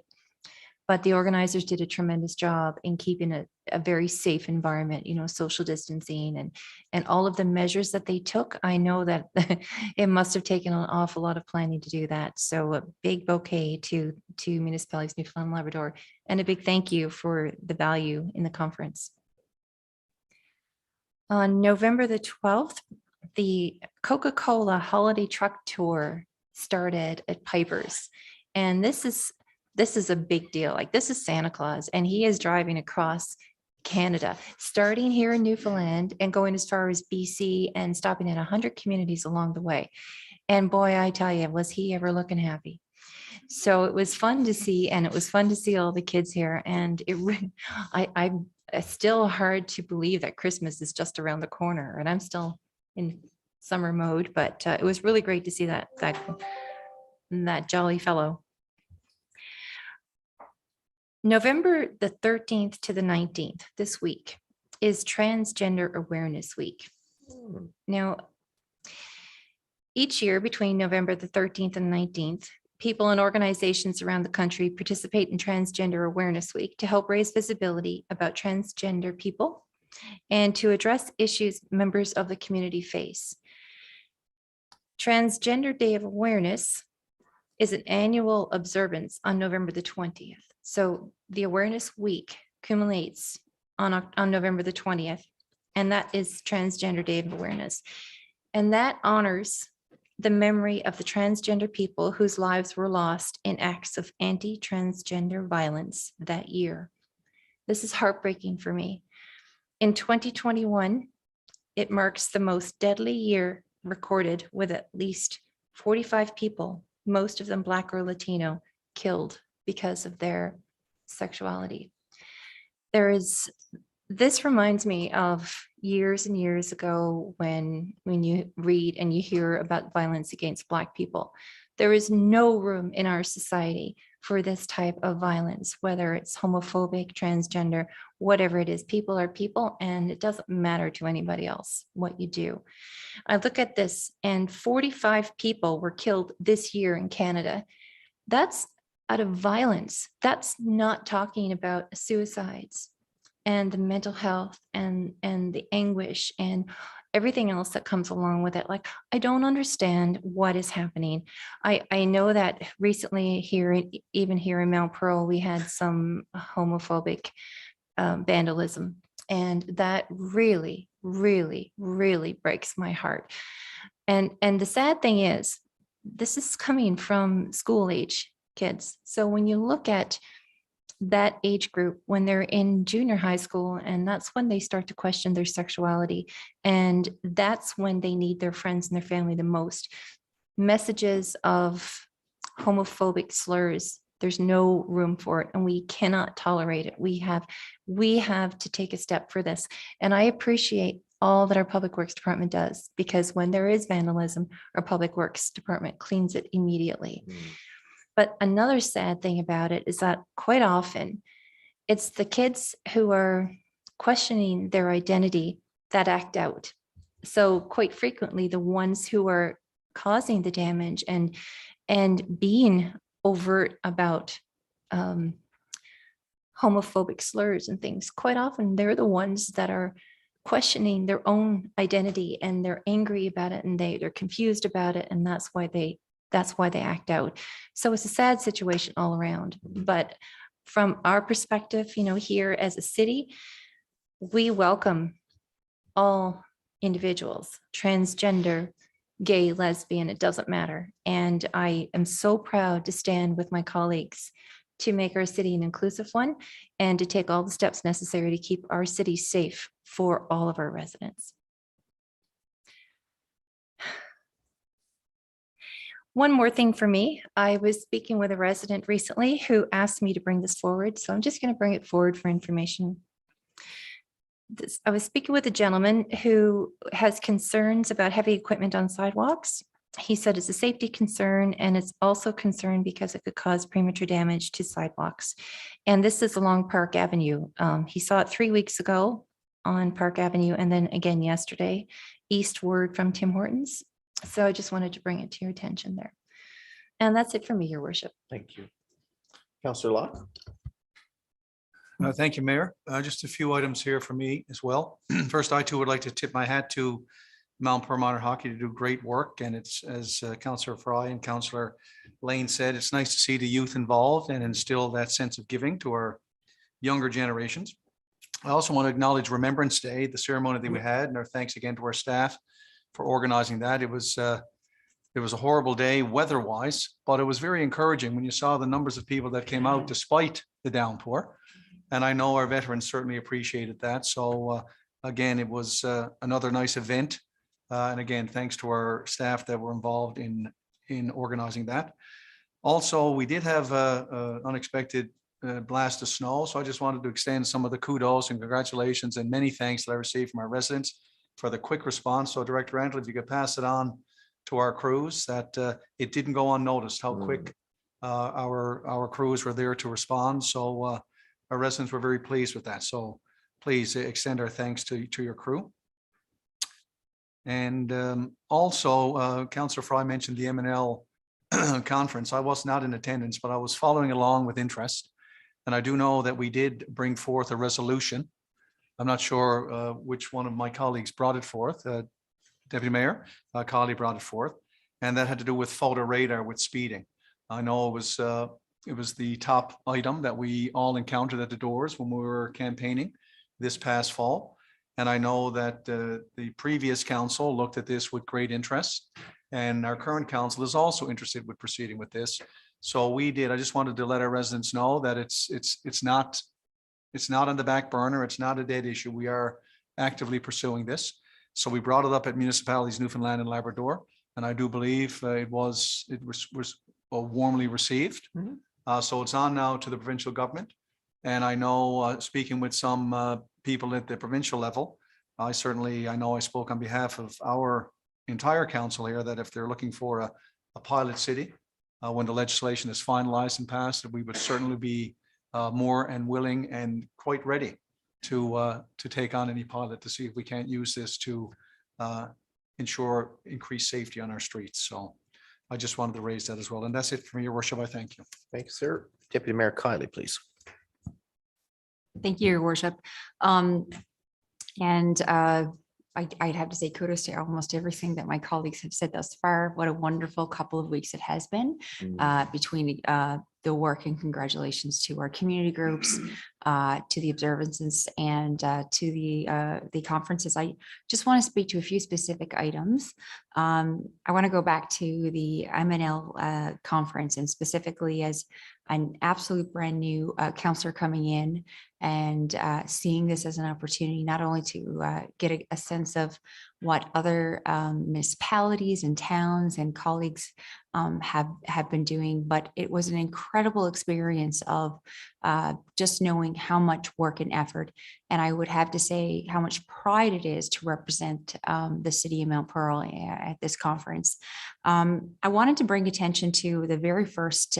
But the organizers did a tremendous job in keeping a very safe environment, you know, social distancing and all of the measures that they took. I know that it must have taken an awful lot of planning to do that. So a big bouquet to Municipalities Newfoundland Labrador, and a big thank you for the value in the conference. On November the 12th, the Coca-Cola Holiday Truck Tour started at Piper's. And this is a big deal. Like, this is Santa Claus, and he is driving across Canada, starting here in Newfoundland and going as far as BC and stopping at 100 communities along the way. And boy, I tell you, was he ever looking happy. So it was fun to see, and it was fun to see all the kids here. And it's still hard to believe that Christmas is just around the corner, and I'm still in summer mode, but it was really great to see that jolly fellow. November the 13th to the 19th, this week, is Transgender Awareness Week. Now, each year between November the 13th and 19th, people and organizations around the country participate in Transgender Awareness Week to help raise visibility about transgender people and to address issues members of the community face. Transgender Day of Awareness is an annual observance on November the 20th. So the Awareness Week culminates on November the 20th, and that is Transgender Day of Awareness. And that honors the memory of the transgender people whose lives were lost in acts of anti-transgender violence that year. This is heartbreaking for me. In 2021, it marks the most deadly year recorded with at least 45 people, most of them Black or Latino, killed because of their sexuality. This reminds me of years and years ago when you read and you hear about violence against Black people. There is no room in our society for this type of violence, whether it's homophobic, transgender, whatever it is. People are people, and it doesn't matter to anybody else what you do. I look at this, and 45 people were killed this year in Canada. That's out of violence. That's not talking about suicides and the mental health and the anguish and everything else that comes along with it. Like, I don't understand what is happening. I know that recently here, even here in Mount Pearl, we had some homophobic vandalism. And that really, really, really breaks my heart. And the sad thing is, this is coming from school age kids. So when you look at that age group, when they're in junior high school, and that's when they start to question their sexuality, and that's when they need their friends and their family the most. Messages of homophobic slurs, there's no room for it, and we cannot tolerate it. We have to take a step for this. And I appreciate all that our Public Works Department does, because when there is vandalism, our Public Works Department cleans it immediately. But another sad thing about it is that quite often it's the kids who are questioning their identity that act out. So quite frequently, the ones who are causing the damage and being overt about homophobic slurs and things, quite often they're the ones that are questioning their own identity, and they're angry about it, and they're confused about it, and that's why they act out. So it's a sad situation all around. But from our perspective, here as a city, we welcome all individuals, transgender, gay, lesbian, it doesn't matter. And I am so proud to stand with my colleagues to make our city an inclusive one, and to take all the steps necessary to keep our city safe for all of our residents. One more thing for me, I was speaking with a resident recently who asked me to bring this forward, so I'm just going to bring it forward for information. I was speaking with a gentleman who has concerns about heavy equipment on sidewalks. He said it's a safety concern, and it's also a concern because it could cause premature damage to sidewalks. And this is along Park Avenue. He saw it 3 weeks ago on Park Avenue, and then again yesterday, eastward from Tim Hortons. So I just wanted to bring it to your attention there. And that's it for me, Your Worship. Thank you. Councillor Locke. Thank you, Mayor. Just a few items here for me as well. First, I too would like to tip my hat to Mount Pearl Minor Hockey to do great work. And it's, as Councillor Fry and Councillor Lane said, it's nice to see the youth involved and instill that sense of giving to our younger generations. I also want to acknowledge Remembrance Day, the ceremony that we had, and our thanks again to our staff for organizing that. It was a horrible day weather-wise, but it was very encouraging when you saw the numbers of people that came out despite the downpour. And I know our veterans certainly appreciated that. So again, it was another nice event. And again, thanks to our staff that were involved in organizing that. Also, we did have an unexpected blast of snow. So I just wanted to extend some of the kudos and congratulations and many thanks that I received from our residents for the quick response. So Director Randall, if you could pass it on to our crews, that it didn't go unnoticed how quick our crews were there to respond. So our residents were very pleased with that. So please extend our thanks to your crew. And also, Councillor Fry mentioned the M&L conference. I was not in attendance, but I was following along with interest. And I do know that we did bring forth a resolution. I'm not sure which one of my colleagues brought it forth. Deputy Mayor, Colley brought it forth. And that had to do with photo radar with speeding. I know it was the top item that we all encountered at the doors when we were campaigning this past fall. And I know that the previous council looked at this with great interest. And our current council is also interested with proceeding with this. So we did, I just wanted to let our residents know that it's not on the back burner. It's not a dead issue. We are actively pursuing this. So we brought it up at municipalities, Newfoundland and Labrador. And I do believe it was warmly received. So it's on now to the provincial government. And I know, speaking with some people at the provincial level, I know I spoke on behalf of our entire council here, that if they're looking for a pilot city, when the legislation is finalized and passed, that we would certainly be more and willing and quite ready to take on any pilot to see if we can't use this to ensure increased safety on our streets. So I just wanted to raise that as well. And that's it for me, Your Worship. I thank you. Thanks, sir. Deputy Mayor Kiley, please. Thank you, Your Worship. I'd have to say kudos to almost everything that my colleagues have said thus far. What a wonderful couple of weeks it has been between the work, and congratulations to our community groups, to the observances, and to the conferences. I just want to speak to a few specific items. I want to go back to the MNL conference, and specifically as an absolute brand new counselor coming in and seeing this as an opportunity, not only to get a sense of what other municipalities and towns and colleagues have been doing, but it was an incredible experience of just knowing how much work and effort, and I would have to say how much pride it is to represent the city of Mount Pearl at this conference. I wanted to bring attention to the very first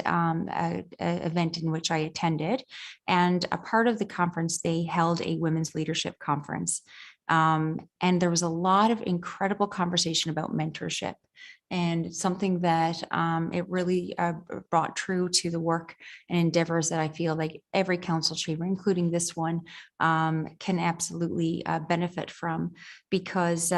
event in which I attended, and a part of the conference, they held a women's leadership conference. And there was a lot of incredible conversation about mentorship, and something that it really brought true to the work and endeavors that I feel like every council chamber, including this one, can absolutely benefit from, because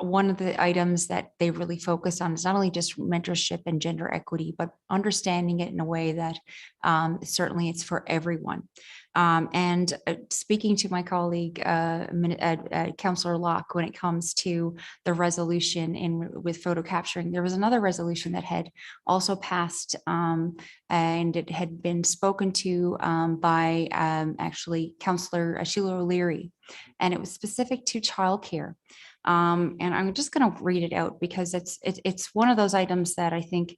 one of the items that they really focus on is not only just mentorship and gender equity, but understanding it in a way that certainly it's for everyone. And speaking to my colleague, Councillor Locke, when it comes to the resolution with photo capturing, there was another resolution that had also passed, and it had been spoken to by actually Councillor Sheila O'Leary, and it was specific to childcare. And I'm just going to read it out, because it's one of those items that I think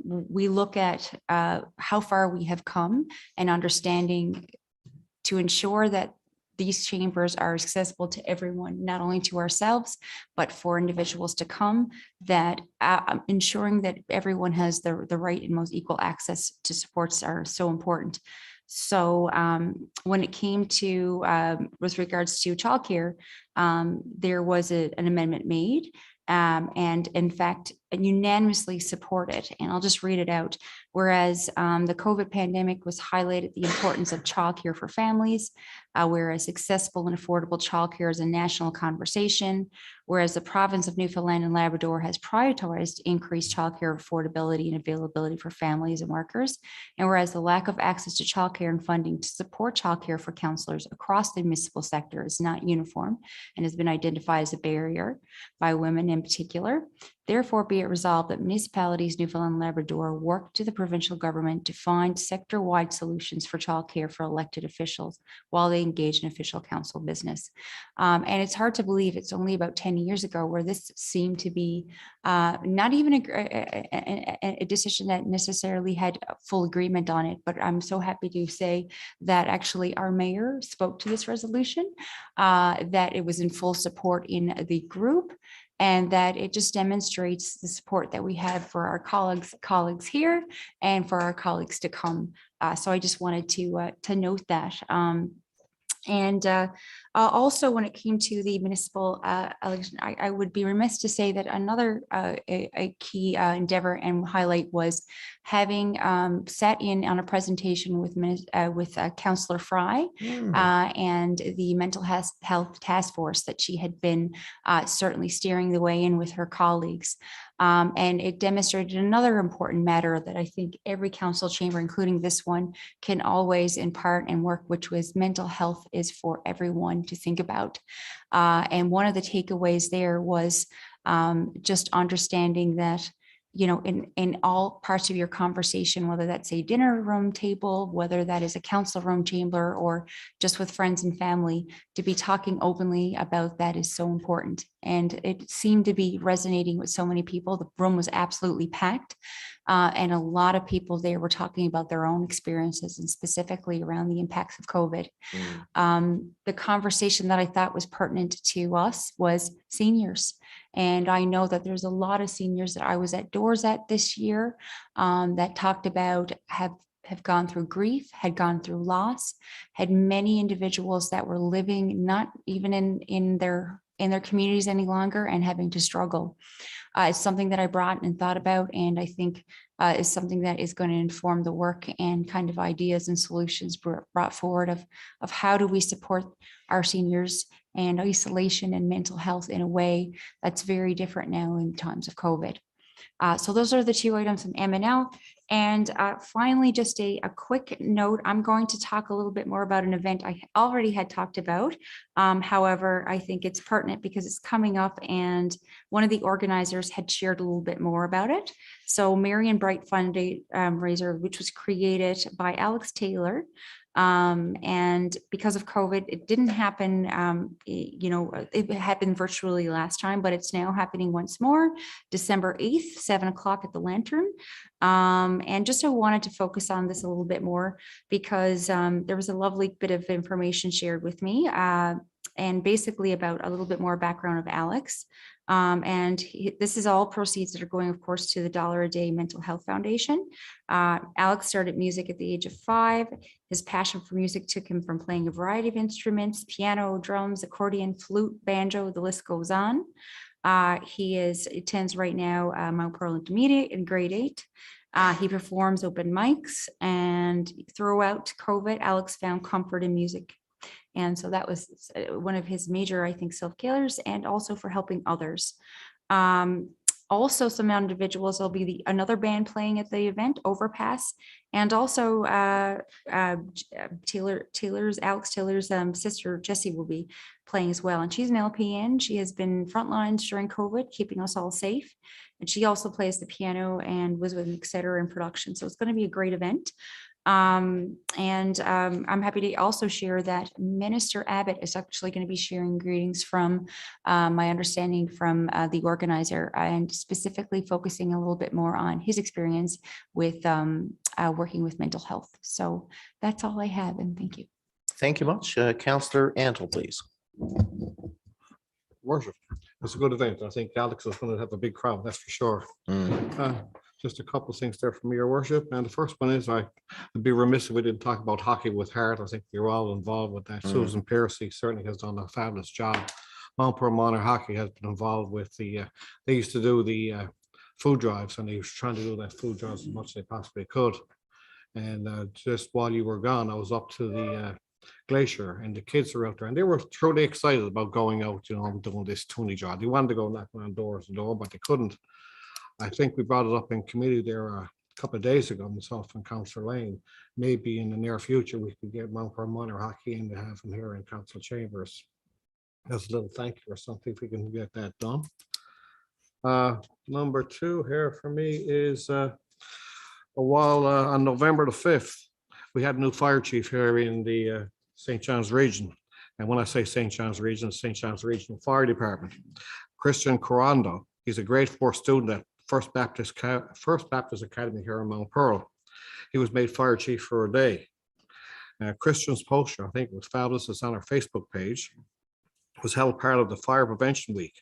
we look at how far we have come, and understanding to ensure that these chambers are accessible to everyone, not only to ourselves, but for individuals to come, that ensuring that everyone has the right and most equal access to supports are so important. So when it came to, with regards to childcare, there was an amendment made, and in fact, unanimously supported. And I'll just read it out. Whereas the COVID pandemic was highlighted the importance of childcare for families, whereas accessible and affordable childcare is a national conversation, whereas the province of Newfoundland and Labrador has prioritized increased childcare affordability and availability for families and workers, and whereas the lack of access to childcare and funding to support childcare for counselors across the municipal sector is not uniform and has been identified as a barrier by women in particular. Therefore, be it resolved that municipalities, Newfoundland and Labrador, work to the provincial government to find sector-wide solutions for childcare for elected officials while they engage in official council business. And it's hard to believe it's only about 10 years ago where this seemed to be not even a decision that necessarily had full agreement on it. But I'm so happy to say that actually our mayor spoke to this resolution, that it was in full support in the group, and that it just demonstrates the support that we have for our colleagues here and for our colleagues to come. So I just wanted to note that. And also, when it came to the municipal election, I would be remiss to say that another a key endeavor and highlight was having sat in on a presentation with Councillor Fry and the mental health task force that she had been certainly steering the way in with her colleagues. And it demonstrated another important matter that I think every council chamber, including this one, can always impart and work, which was mental health is for everyone. to think about. And one of the takeaways there was just understanding that, you know, in all parts of your conversation, whether that's a dinner room table, whether that is a council room chamber, or just with friends and family, to be talking openly about that is so important. And it seemed to be resonating with so many people. The room was absolutely packed. And a lot of people there were talking about their own experiences and specifically around the impacts of COVID. The conversation that I thought was pertinent to us was seniors. And I know that there's a lot of seniors that I was at doors at this year that talked about have gone through grief, had gone through loss, had many individuals that were living not even in their communities any longer and having to struggle. It's something that I brought and thought about, and I think is something that is going to inform the work and kind of ideas and solutions brought forward of how do we support our seniors and isolation and mental health in a way that's very different now in times of COVID. So those are the two items from M&L. And finally, just a quick note, I'm going to talk a little bit more about an event I already had talked about. However, I think it's pertinent because it's coming up and one of the organizers had shared a little bit more about it. So Marion Bright fundraiser, which was created by Alex Taylor. And because of COVID, it didn't happen, you know, it happened virtually last time, but it's now happening once more, December 8th, 7 o'clock at the Lantern. And just I wanted to focus on this a little bit more because there was a lovely bit of information shared with me and basically about a little bit more background of Alex. This is all proceeds that are going, of course, to the $1 a Day Mental Health Foundation. Alex started music at the age of 5. His passion for music took him from playing a variety of instruments, piano, drums, accordion, flute, banjo, the list goes on. He attends right now Mount Pearl Intermediate in grade 8. He performs open mics, and throughout COVID, Alex found comfort in music. And so that was one of his major, I think, self-cares and also for helping others. Also, some individuals, there'll be another band playing at the event, Overpass, and also Alex Taylor's sister, Jessie, will be playing as well. And she's an LPN. She has been frontlines during COVID, keeping us all safe. And she also plays the piano and was with Etc. in production. So it's going to be a great event. I'm happy to also share that Minister Abbott is actually going to be sharing greetings from my understanding from the organizer and specifically focusing a little bit more on his experience with working with mental health. So that's all I have, and thank you. Thank you much. Councillor Antle, please. Worship. It's a good event. I think Alex is going to have a big crowd, that's for sure. Just a couple of things there from your worship. And the first one is I'd be remiss if we didn't talk about hockey with heart. I think you're all involved with that. Susan Piercy certainly has done a fabulous job. Mount Pearl Minor Hockey has been involved with they used to do the food drives, and they was trying to do that food drives as much as they possibly could. And just while you were gone, I was up to the glacier, and the kids are out there, and they were truly excited about going out, you know, and doing this toonie job. They wanted to go knocking on doors and door, but they couldn't. I think we brought it up in committee there a couple of days ago, myself and Councillor Lane. Maybe in the near future, we could get Mount Pearl Minor Hockey in to have them here in council chambers. As a little thank you or something, if we can get that done. Number 2 here for me is on November the 5th, we had a new fire chief here in the St. John's region. And when I say St. John's region, St. John's Regional Fire Department. Christian Corando, he's a grade 4 student at First Baptist Academy here in Mount Pearl. He was made fire chief for a day. Christian's poster, I think it was fabulous, it's on our Facebook page, was held part of the Fire Prevention Week,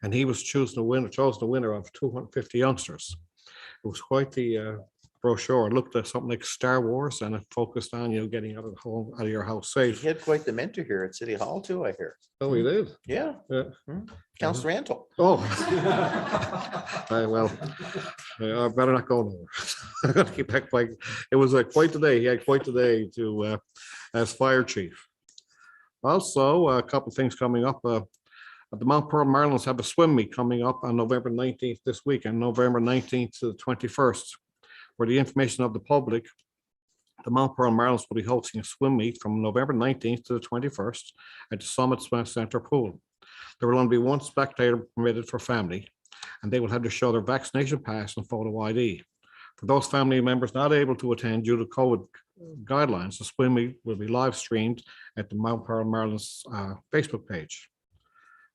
and he was chosen the winner of 250 youngsters. It was quite the brochure. It looked like something like Star Wars, and it focused on, you know, getting out of your house safe. He had quite the mentor here at City Hall too, I hear. Oh, he did? Yeah. Councillor Antle. Oh. Well, I better not go nowhere. I got to keep back. It was quite the day. He had quite the day to as fire chief. Also, a couple of things coming up. The Mount Pearl Marlins have a swim meet coming up on November 19th this week, and November 19th to the 21st. For the information of the public, The Mount Pearl Marlins will be hosting a swim meet from November 19th to the 21st at the Summit Swim Center pool. There will only be one spectator permitted for family, and they will have to show their vaccination pass and photo ID. For those family members not able to attend due to COVID guidelines, the swim meet will be live streamed at the Mount Pearl Marlins Facebook page.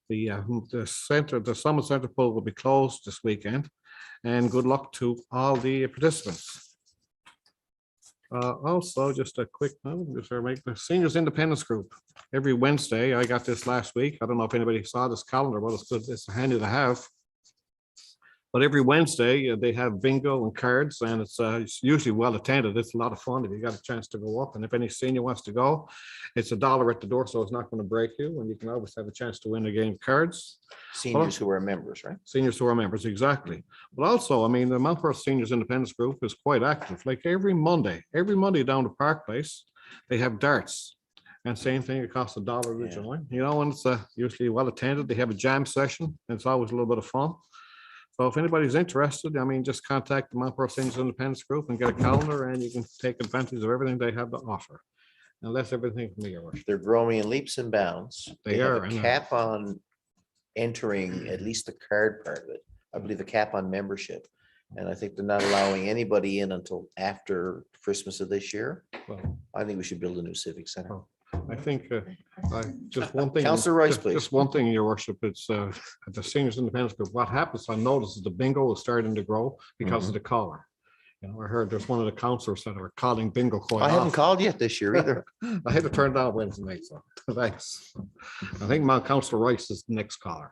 The Summit Center pool will be closed this weekend, and good luck to all the participants. Also, just a quick note, the Seniors Independence Group. Every Wednesday, I got this last week. I don't know if anybody saw this calendar, but it's good. It's handy to have. But every Wednesday, they have bingo and cards, and it's usually well attended. It's a lot of fun if you got a chance to go up. And if any senior wants to go, it's $1 at the door, so it's not going to break you. And you can always have a chance to win a game of cards. Seniors who are members, right? Seniors who are members, exactly. But also, I mean, the Mount Pearl Seniors Independence Group is quite active. Like every Monday down to Park Place, they have darts. And same thing, it costs $1 to join, you know, and it's usually well attended. They have a jam session, and it's always a little bit of fun. So if anybody's interested, I mean, just contact the Mount Pearl Seniors Independence Group and get a calendar, and you can take advantage of everything they have to offer. And that's everything from me, Your Worship. They're growing in leaps and bounds. They have are, a I know. cap on entering at least the card part of it. I believe a cap on membership. And I think they're not allowing anybody in until after Christmas of this year. Well, I think we should build a new civic center. I think just one thing. Councillor Rice, just- please. Just one thing, Your Worship, it's at the Seniors Independence Group. What happens, I noticed is the bingo is starting to grow because of the caller. You know, I heard there's one of the councillors that are calling bingo quite I haven't often. called yet this year either. I had to turn down Wednesday night, so thanks. I think my Councillor Rice is the next caller.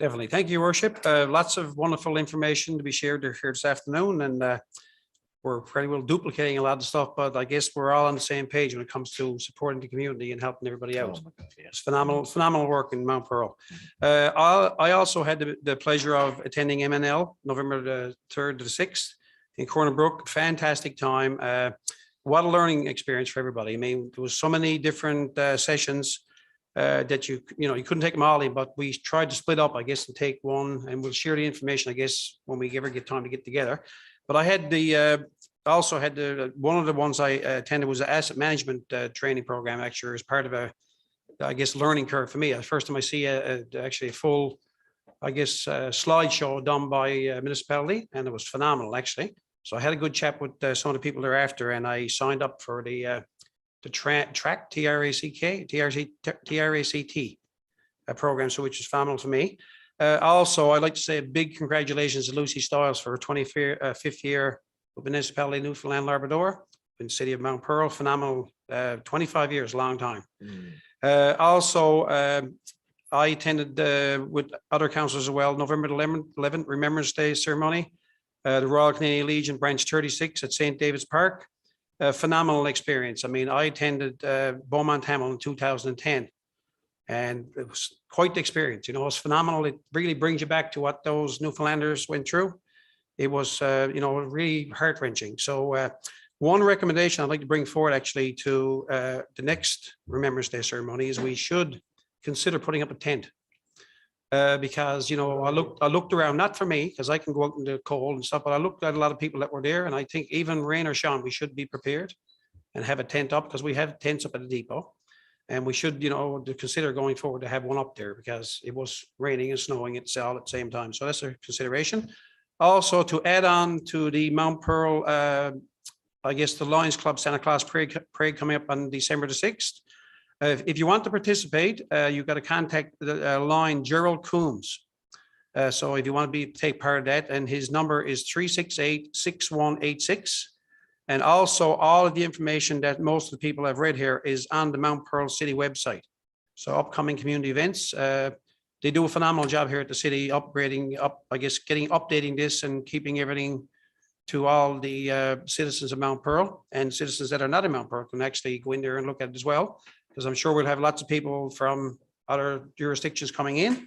Definitely. Thank you, Your Worship. Lots of wonderful information to be shared here this afternoon, and we're pretty well duplicating a lot of stuff, but I guess we're all on the same page when it comes to supporting the community and helping everybody out. Oh my God, yes. It's phenomenal work in Mount Pearl. I also had the pleasure of attending MNL November the 3rd to the 6th in Corner Brook. Fantastic time. What a learning experience for everybody. I mean, there was so many different sessions that you couldn't take them all in, but we tried to split up, I guess, and take one, and we'll share the information, I guess, when we ever get time to get together. But I had one of the ones I attended was the asset management training program, actually, as part of a, I guess, learning curve for me. The first time I see actually a full, I guess, slideshow done by a municipality, and it was phenomenal, actually. So I had a good chat with some of the people thereafter, and I signed up for the track TRACT program, so which is phenomenal for me. Also, I'd like to say a big congratulations to Lucy Stiles for her 25th year with municipality Newfoundland Labrador in the city of Mount Pearl. Phenomenal, 25 years, long time. Also, I attended with other councillors as well, November 11th, Remembrance Day ceremony, the Royal Canadian Legion Branch 36 at St. David's Park. Phenomenal experience. I mean, I attended Beaumont Hamel in 2010. And it was quite the experience, you know, it's phenomenal. It really brings you back to what those Newfoundlanders went through. It was, really heart wrenching. So one recommendation I'd like to bring forward actually to the next Remembrance Day ceremony is we should consider putting up a tent. Because, you know, I looked around, not for me, because I can go out in the cold and stuff, but I looked at a lot of people that were there, and I think even rain or shine, we should be prepared and have a tent up, because we have tents up at the depot. And we should, to consider going forward to have one up there, because it was raining and snowing all at the same time. So that's a consideration. Also, to add on to the Mount Pearl, I guess the Lions Club Santa Claus Parade coming up on December the 6th. If you want to participate, you've got to contact the line Gerald Coombs. So if you want to take part of that, and his number is 368-6186. And also all of the information that most of the people have read here is on the Mount Pearl City website. So upcoming community events, they do a phenomenal job here at the city, updating this and keeping everything to all the citizens of Mount Pearl, and citizens that are not in Mount Pearl can actually go in there and look at it as well, because I'm sure we'll have lots of people from other jurisdictions coming in.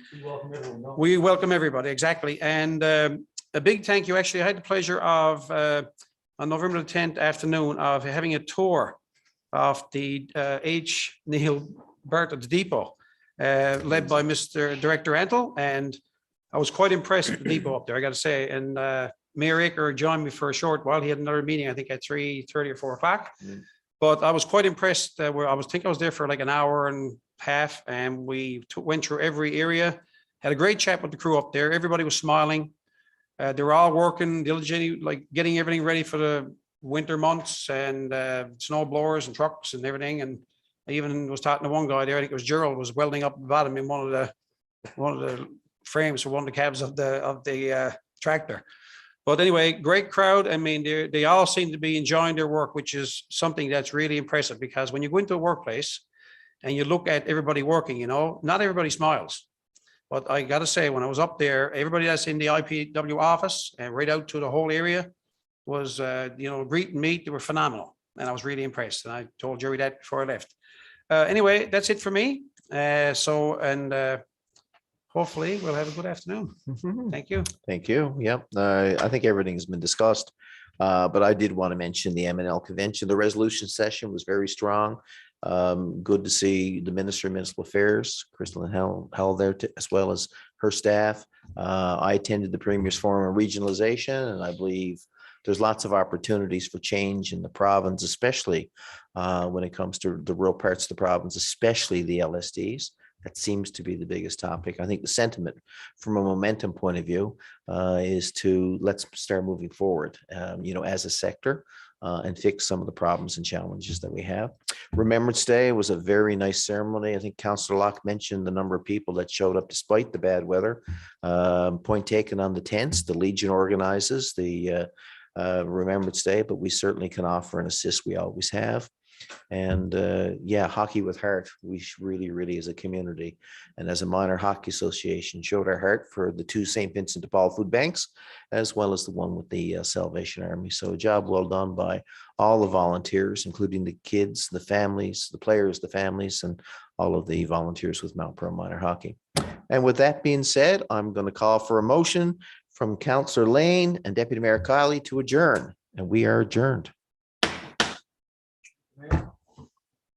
We welcome everybody, exactly. And a big thank you. Actually, I had the pleasure of on November the 10th afternoon of having a tour of the H. Neil Burt at the depot, led by Mr. Director Antle. And I was quite impressed with the depot up there, I got to say. And Mayor Aker joined me for a short while. He had another meeting, I think at 3:30 or 4 o'clock. Mm. But I was quite impressed. Where I was there for like an hour and a half, and we went through every area. Had a great chat with the crew up there. Everybody was smiling. They were all working diligently, like getting everything ready for the winter months and snow blowers and trucks and everything. And I even was talking to one guy there, I think it was Gerald, was welding up the bottom in one of the frames for one of the cabs of the tractor. But anyway, great crowd. I mean, they all seem to be enjoying their work, which is something that's really impressive, because when you go into a workplace and you look at everybody working, you know, not everybody smiles. But I got to say, when I was up there, everybody that's in the IPW office and right out to the whole area was, greet and meet. They were phenomenal. And I was really impressed. And I told Jerry that before I left. Anyway, that's it for me. Hopefully we'll have a good afternoon. Thank you. Thank you. Yep. I think everything's been discussed. But I did want to mention the M&L convention. The resolution session was very strong. Good to see the Minister of Municipal Affairs, Crystal Hell there, as well as her staff. I attended the Premier's Forum on Regionalization, and I believe there's lots of opportunities for change in the province, especially when it comes to the rural parts of the province, especially the LSDs. That seems to be the biggest topic. I think the sentiment from a momentum point of view is to let's start moving forward, as a sector and fix some of the problems and challenges that we have. Remembrance Day was a very nice ceremony. I think Councillor Locke mentioned the number of people that showed up despite the bad weather. Point taken on the tents. The Legion organizes the Remembrance Day, but we certainly can offer and assist. We always have. And hockey with heart. We really as a community and as a minor hockey association showed our heart for the two St. Vincent de Paul food banks, as well as the one with the Salvation Army. So a job well done by all the volunteers, including the kids, the families, the players, the families, and all of the volunteers with Mount Pearl Minor Hockey. And with that being said, I'm going to call for a motion from Councillor Lane and Deputy Mayor Kiley to adjourn, and we are adjourned.